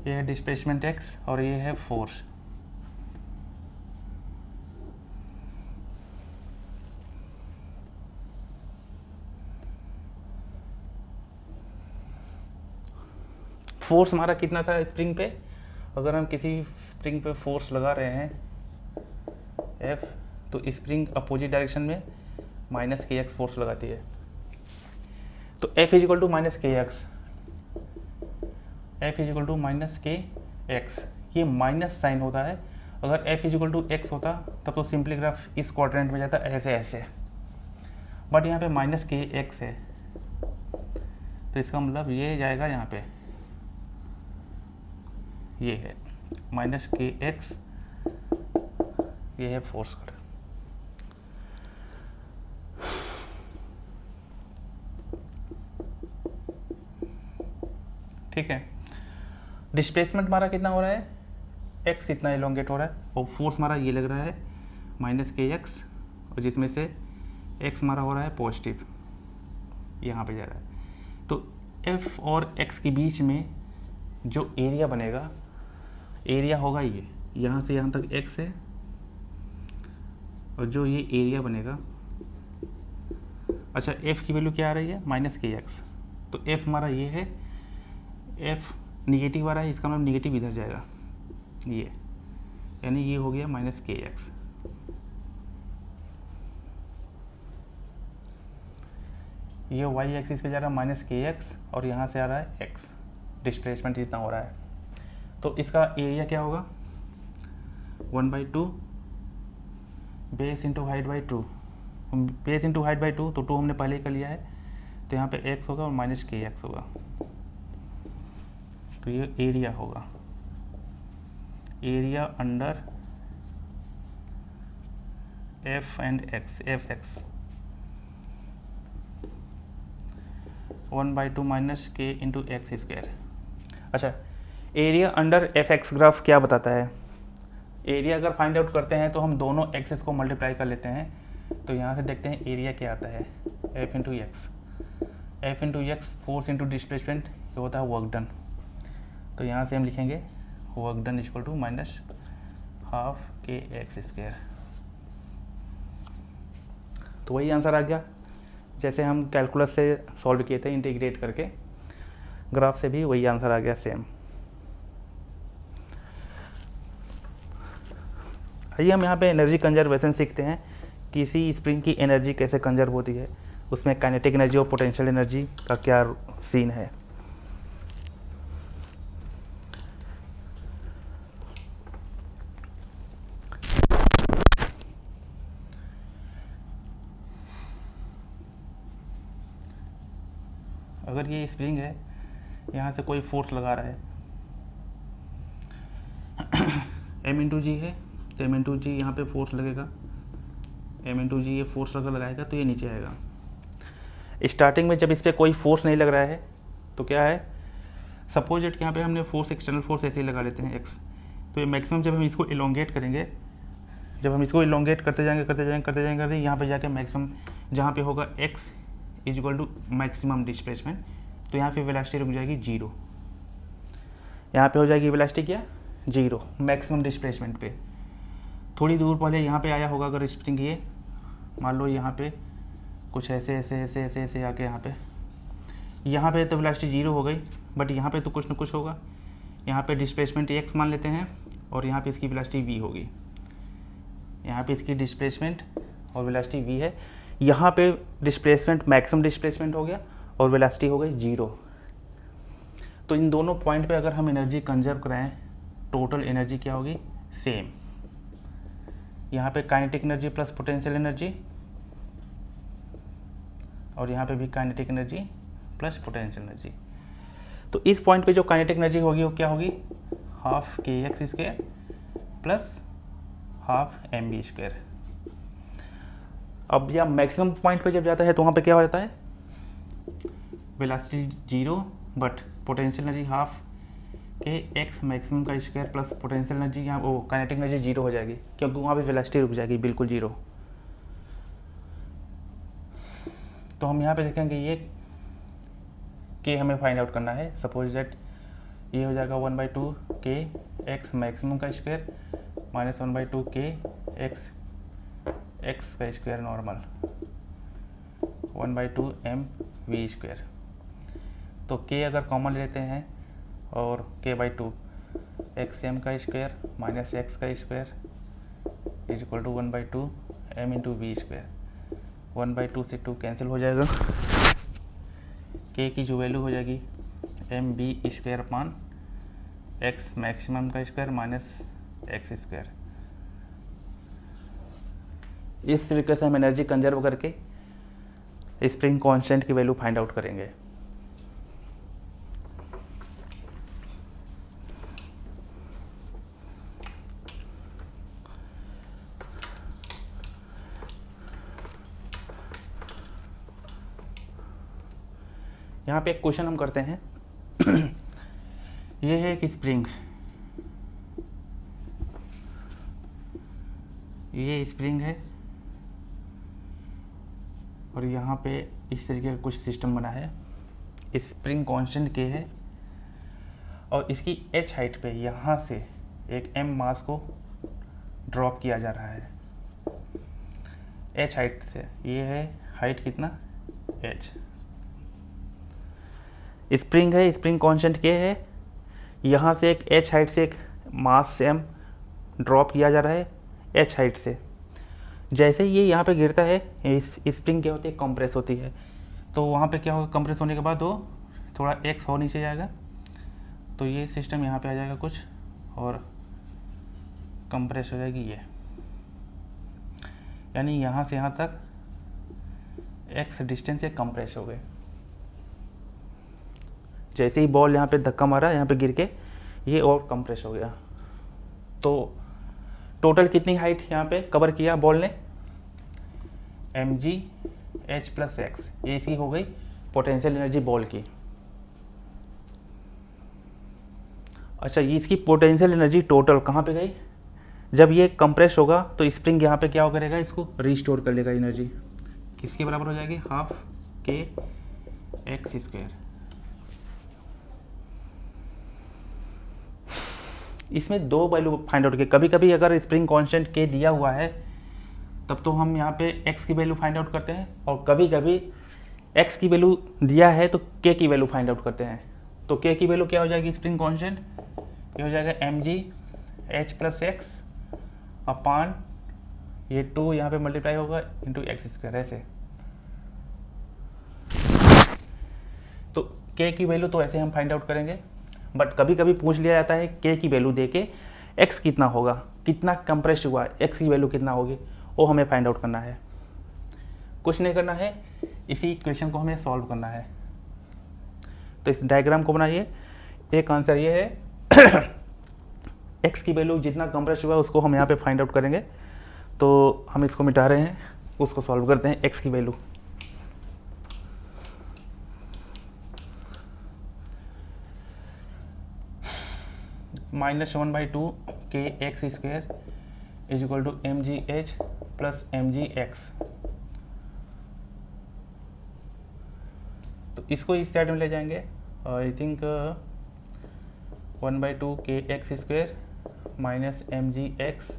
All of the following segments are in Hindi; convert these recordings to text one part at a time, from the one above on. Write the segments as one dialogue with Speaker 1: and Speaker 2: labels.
Speaker 1: ये है डिस्प्लेसमेंट x और ये है फोर्स। फोर्स हमारा कितना था स्प्रिंग पे, अगर हम किसी स्प्रिंग पे फोर्स लगा रहे हैं F, तो स्प्रिंग अपोजिट डायरेक्शन में माइनस के एक्स फोर्स लगाती है। तो F is equal to minus k x, F is equal to minus k x, ये माइनस साइन होता है। अगर F is equal to x होता तब तो सिंपली ग्राफ इस क्वाड्रेंट में जाता ऐसे ऐसे, बट यहाँ पे माइनस के एक्स है, तो इसका मतलब ये जाएगा यहाँ पे, ये है माइनस के एक्स, ये है फोर्स कट। ठीक है, डिस्प्लेसमेंट हमारा कितना हो रहा है, एक्स इतना एलोंगेट हो रहा है, और फोर्स हमारा ये लग रहा है माइनस के एक्स, और जिसमें से एक्स हमारा हो रहा है पॉजिटिव, यहाँ पे जा रहा है। तो एफ और एक्स के बीच में जो एरिया बनेगा, एरिया होगा ये, यहाँ से यहाँ तक एक्स है, और जो ये एरिया बनेगा, अच्छा एफ की वैल्यू क्या आ रही है, माइनस के एक्स, तो एफ हमारा ये है, एफ निगेटिव आ रहा है, इसका मतलब निगेटिव इधर जाएगा, ये यानी ये हो गया माइनस के एक्स। ये वाई एक्सिस पे जा रहा है माइनस के एक्स, और यहाँ से आ रहा है एक्स, डिस्प्लेसमेंट जितना हो रहा है। तो इसका एरिया क्या होगा, 1/2 base into height by 2, base into height by 2, तो 2 हमने पहले ही कर लिया है, तो यहाँ पे एक्स होगा और माइनस के एक्स होगा, तो ये एरिया होगा, area under F and x, F x 1/2 minus के इंटू एक्स स्क्वायर। अच्छा, area under F x graph क्या बताता है, एरिया अगर फाइंड आउट करते हैं तो हम दोनों एक्सेस को मल्टीप्लाई कर लेते हैं, तो यहाँ से देखते हैं एरिया क्या आता है, F into x, F into x force into displacement, ये होता है वर्क डन, तो यहाँ से हम लिखेंगे work done equal to minus half k x square. तो वही आंसर आ गया जैसे हम कैलकुलस से सॉल्व किए थे इंटीग्रेट करके, ग्राफ से भी वही आंसर आ गया सेम। आइए हम यहाँ पे एनर्जी कंजर्वेशन सीखते हैं, किसी स्प्रिंग की एनर्जी कैसे कंजर्व होती है, उसमें काइनेटिक एनर्जी और पोटेंशियल एनर्जी का क्या सीन है। अगर ये स्प्रिंग है, यहाँ से कोई फोर्स लगा रहा है m इंटू जी है, तो m इंटू जी यहाँ पे फोर्स लगेगा, m इंटू जी ये फोर्स अगर लगाएगा तो ये नीचे आएगा। स्टार्टिंग में जब इस पर कोई फोर्स नहीं लग रहा है तो क्या है, सपोज इट यहाँ पे हमने फोर्स, एक्सटर्नल फोर्स ऐसे ही लगा लेते हैं x, तो ये मैक्सिमम जब हम इसको इलोंगेट करेंगे, जब हम इसको इलोंगेट करते जाएंगे यहाँ पे जाके मैक्सिमम जहाँ पे होगा x is equal to maximum displacement, तो यहाँ पे वेलोसिटी रुक जाएगी 0, यहाँ पे हो जाएगी वेलोसिटी क्या, 0 मैक्सिमम डिस्प्लेसमेंट पे। थोड़ी दूर पहले यहाँ पे आया होगा अगर स्प्रिंग, ये मान लो यहाँ पे कुछ ऐसे ऐसे ऐसे ऐसे ऐसे आके यहाँ पे तो वेलोसिटी 0 हो गई, बट यहाँ पे तो कुछ न कुछ होगा, यहाँ पे डिस्प्लेसमेंट x मान लेते हैं, और यहाँ पे इसकी वेलोसिटी v होगी, यहाँ पे इसकी डिस्प्लेसमेंट और वेलोसिटी v है, यहाँ पे डिस्प्लेसमेंट मैक्सिमम डिस्प्लेसमेंट हो गया और वेलोसिटी हो गई 0। तो इन दोनों पॉइंट पे अगर हम एनर्जी कंजर्व कराएं, टोटल एनर्जी क्या होगी, सेम, यहाँ पे kinetic energy plus potential energy, और यहाँ पे भी kinetic energy plus potential energy. तो इस पॉइंट पे जो काइनेटिक एनर्जी होगी वो क्या होगी, half k x square plus half m b square. अब या मैक्सिमम पॉइंट पे जब जाता है तो वहाँ पे क्या हो जाता है, velocity 0 but potential energy half k x maximum का स्क्वायर प्लस पोटेंशियल एनर्जी, यहाँ वो काइनेटिक एनर्जी 0 हो जाएगी क्योंकि वहाँ पे वेलोसिटी रुक जाएगी बिल्कुल 0। तो हम यहाँ पे देखेंगे ये कि हमें फाइंड आउट करना है, सपोज दैट ये हो जाएगा 1/2 के एक्स मैक्सिमम का square minus 1/2 k x x का square normal 1/2 m v square. तो के अगर कॉमन लेते हैं और k/2 एक्स एम का स्क्वायर माइनस एक्स का square is equal to 1/2 m into v square. 1/2 से 2 कैंसिल हो जाएगा, k की जो वैल्यू हो जाएगी m b square upon x maximum का स्क्वायर माइनस एक्स स्क्वायर। इस तरीके से हम एनर्जी कंजर्व करके स्प्रिंग कांस्टेंट की वैल्यू फाइंड आउट करेंगे। यहाँ पे एक क्वेश्चन हम करते हैं ये है कि स्प्रिंग, ये स्प्रिंग है और यहाँ पे इस तरीके का कुछ सिस्टम बना है। स्प्रिंग कांस्टेंट के है और इसकी h हाइट पे यहाँ से एक m मास को ड्रॉप किया जा रहा है h हाइट से। ये है हाइट कितना h। स्प्रिंग है, स्प्रिंग कांस्टेंट के है, यहाँ से एक h हाइट से एक मास m ड्रॉप किया जा रहा है h हाइट से। जैसे ये यहाँ पे गिरता है इस स्प्रिंग क्या होती है कंप्रेस होती है, तो वहाँ पे क्या होगा कंप्रेस होने के बाद वो थोड़ा x और नीचे जाएगा, तो ये सिस्टम यहाँ पे आ जाएगा कुछ और कंप्रेस हो जाएगी ये, यानी यहाँ से यहाँ तक x डिस्टेंस से कंप्रेस हो गए। जैसे ही बॉल यहाँ पे धक्का मारा यहाँ पे गिर के ये और कंप्रेस हो गया। तो टोटल कितनी हाइट यहाँ पे कवर किया बॉल ने mg h प्लस एक्स, ये इसकी हो गई पोटेंशियल एनर्जी बॉल की। अच्छा, ये इसकी पोटेंशियल एनर्जी टोटल कहाँ पे गई, जब ये कंप्रेस होगा तो स्प्रिंग यहाँ पे क्या करेगा इसको रिस्टोर कर लेगा एनर्जी, किसके बराबर हो जाएगी हाफ के एक्स स्क्वायर। इसमें दो वैल्यू फाइंड आउट किए, कभी कभी अगर स्प्रिंग कांस्टेंट के दिया हुआ है तब तो हम यहाँ पे x की वैल्यू फाइंड आउट करते हैं, और कभी कभी x की वैल्यू दिया है तो k की वैल्यू फाइंड आउट करते हैं। तो k की वैल्यू क्या हो जाएगी स्प्रिंग कांस्टेंट, ये हो जाएगा mg h प्लस एक्स अपान ये 2 यहाँ पे मल्टीप्लाई होगा इंटू एक्स स्क्वायर ऐसे। तो k की वैल्यू तो ऐसे हम फाइंड आउट करेंगे, बट कभी कभी पूछ लिया जाता है k की वैल्यू देके x कितना होगा, कितना कंप्रेस हुआ, x की वैल्यू कितना होगी, वो हमें फाइंड आउट करना है। कुछ नहीं करना है, इसी इक्वेशन को हमें सॉल्व करना है। तो इस डायग्राम को बनाइए। एक आंसर ये है x की वैल्यू जितना कंप्रेस हुआ उसको हम यहाँ पे फाइंड आउट करेंगे। तो हम इसको मिटा रहे हैं, उसको सॉल्व करते हैं। x की value -1/2 k x square is equal to mgh plus mgx। तो इसको इस साइड में ले जाएंगे, I think 1/2 k x square minus mgx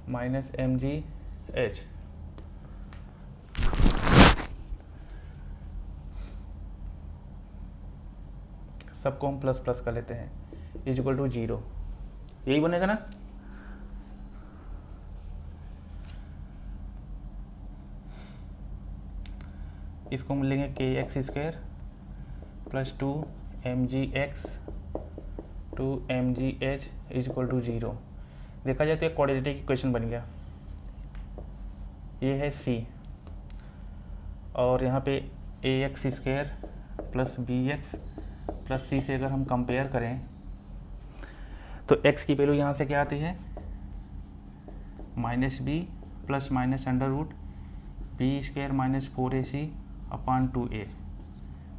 Speaker 1: minus mgh। सबको हम प्लस प्लस कर लेते हैं, इज इक्वल टू 0, यही बनेगा ना। इसको हम लेंगे k x square plus 2 mgx 2 mgh is equal to 0। देखा जाए तो एक क्वाड्रेटिक इक्वेशन बन गया। ये है c और यहाँ पे ax square plus bx plus c से अगर हम कंपेयर करें तो x की वैल्यू यहाँ से क्या आती है -b plus minus under root b square minus 4ac upon 2a।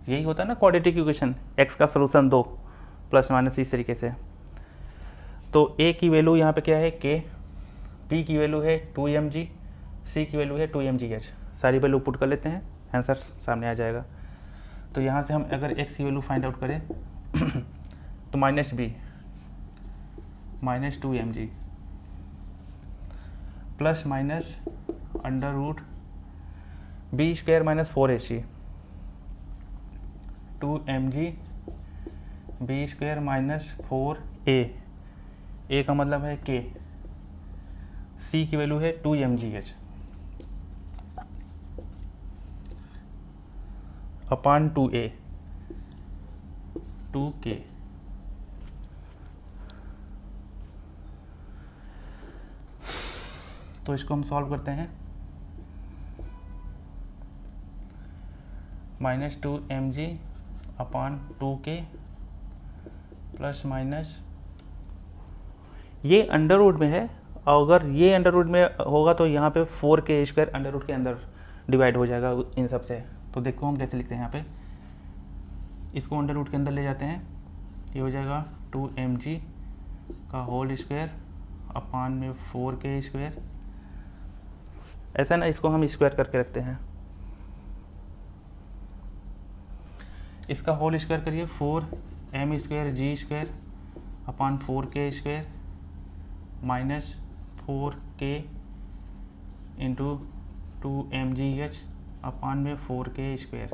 Speaker 1: यही होता है ना क्वाड्रेटिक इक्वेशन, x का सलूशन 2 प्लस माइनस इस तरीके से। तो a की वैल्यू यहाँ पे क्या है k, b की वैल्यू है 2mg, c की वैल्यू है 2mgh। सारी वैल्यू पुट कर लेते हैं, आंसर सामने आ जाएगा। तो यहाँ से हम अगर x की वैल्यू फाइंड आउट करें तो minus b minus 2mg plus minus under root b square minus 4ac 2mg b square minus 4a का मतलब है k, c की वैल्यू है 2mgh अपॉन 2a 2k। तो इसको हम सॉल्व करते हैं। Minus 2mg upon 2k plus minus, ये अंडर रूट में है, और अगर ये अंडर रूट में होगा तो यहाँ पे 4k स्क्वायर अंडर रूट के अंदर डिवाइड हो जाएगा इन सब से। तो देखो हम कैसे लिखते हैं, यहाँ पे इसको अंडर रूट के अंदर ले जाते हैं, ये हो जाएगा 2mg का होल स्क्वायर अपॉन में 4k स्क्वायर, ऐसा ना, इसको हम स्क्वायर करके रखते हैं। इसका होल स्क्वायर करिए 4m square g square upon 4k square minus 4k into 2mgh upon में 4k स्क्वायर।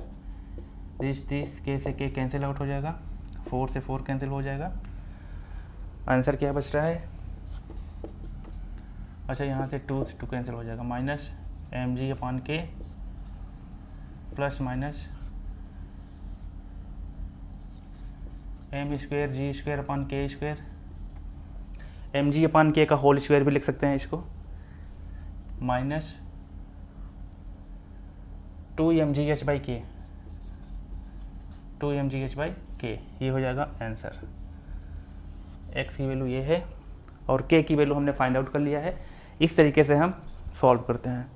Speaker 1: दिस k से k कैंसिल आउट हो जाएगा, 4 से 4 कैंसिल हो जाएगा। आंसर क्या बच रहा है? अच्छा, यहाँ से 2 से 2 कैंसिल हो जाएगा, minus mg upon k plus minus m square g square upon k square. mg upon k का होल स्क्वायर भी लिख सकते हैं इसको, minus 2mgh by k, 2mgh by k, ये हो जाएगा आंसर। x की वैल्यू ये है और k की वैल्यू हमने फाइंड आउट कर लिया है। इस तरीके से हम सॉल्व करते हैं।